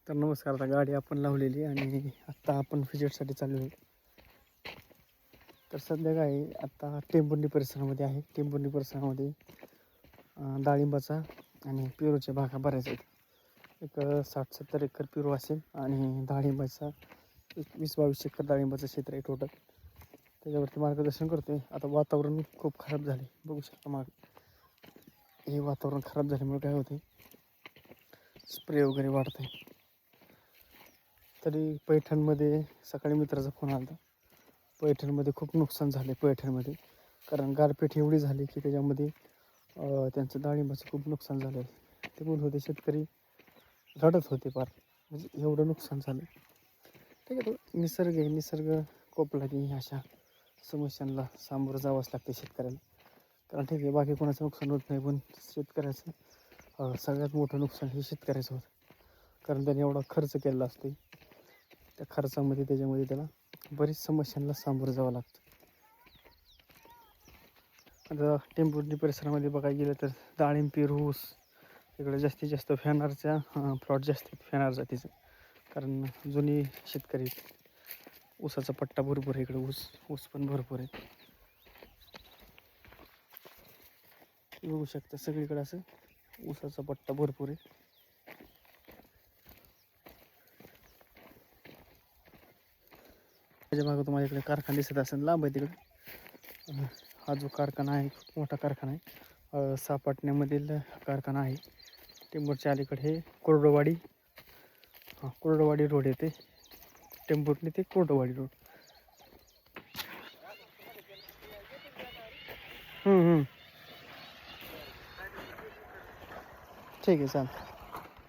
तर नमस्कार. आता गाडी आपण लावलेली आणि आत्ता आपण व्हिजिटसाठी चाललो आहे. तर सध्या काय आहे, आत्ता टेंभुर्णी परिसरामध्ये आहे. टेंभुर्णी परिसरामध्ये डाळिंबाचा आणि पेरूच्या बागा बऱ्याच आहेत. एक 60-70 एकर पेरू असेल आणि डाळिंबाचा एक 20-22 एकर डाळिंबाचं क्षेत्र आहे टोटल. त्याच्यावरती मार्गदर्शन करतो आहे. आता वातावरण खूप खराब झाले, बघू शकता माग. हे वातावरण खराब झाल्यामुळे काय होते, स्प्रे वगैरे वाढत आहे. तरी पैठणमध्ये सकाळी मित्राचा फोन आला. पैठणमध्ये खूप नुकसान झाले पैठणमध्ये, कारण गारपीट एवढी झाली की त्याच्यामध्ये त्यांचं डाळिंबाचं खूप नुकसान झालं आहे. ते बोलत होते शेतकरी रडत होते फार, म्हणजे एवढं नुकसान झालं. ठीक आहे, तो निसर्ग आहे. निसर्ग कोपला की अशा समस्यांना सामोरं जावंच लागते शेतकऱ्याला. कारण ठीक आहे, बाकी कोणाचं नुकसान होत नाही, पण शेतकऱ्याचं सगळ्यात मोठं नुकसान हे शेतकऱ्याचं होतं. कारण त्याने एवढा खर्च केलेला असतो. त्या खर्चामध्ये त्याच्यामध्ये त्याला बरीच समस्यांना सामोरं जावं लागतं. आता टेंभुर्णी परिसरामध्ये बघायला गेलं तर डाळिंब, पेरू, ऊस इकडे जास्तीत जास्त फॅनारच्या प्लॉट जास्त आहेत फॅनार जातीचं. कारण जुनी शेतकरी, ऊसाचा पट्टा भरपूर आहे इकडे, ऊस पण भरपूर आहे. बघू शकता सगळीकडे असं ऊसाचा पट्टा भरपूर आहे. त्याच्या मागं तुम्हाला इकडे कारखाना दिसत असेल, लांब आहे तिकडे. हा जो कारखाना आहे खूप मोठा कारखाना आहे. सापाटण्यामधील कारखाना आहे. टेंभुर्णीच्या अलीकडे हे कोरडवाडी, कोरडवाडी रोड येते. टेंभुर्णी ते कोरडवाडी रोड. ठीक आहे, चालेल.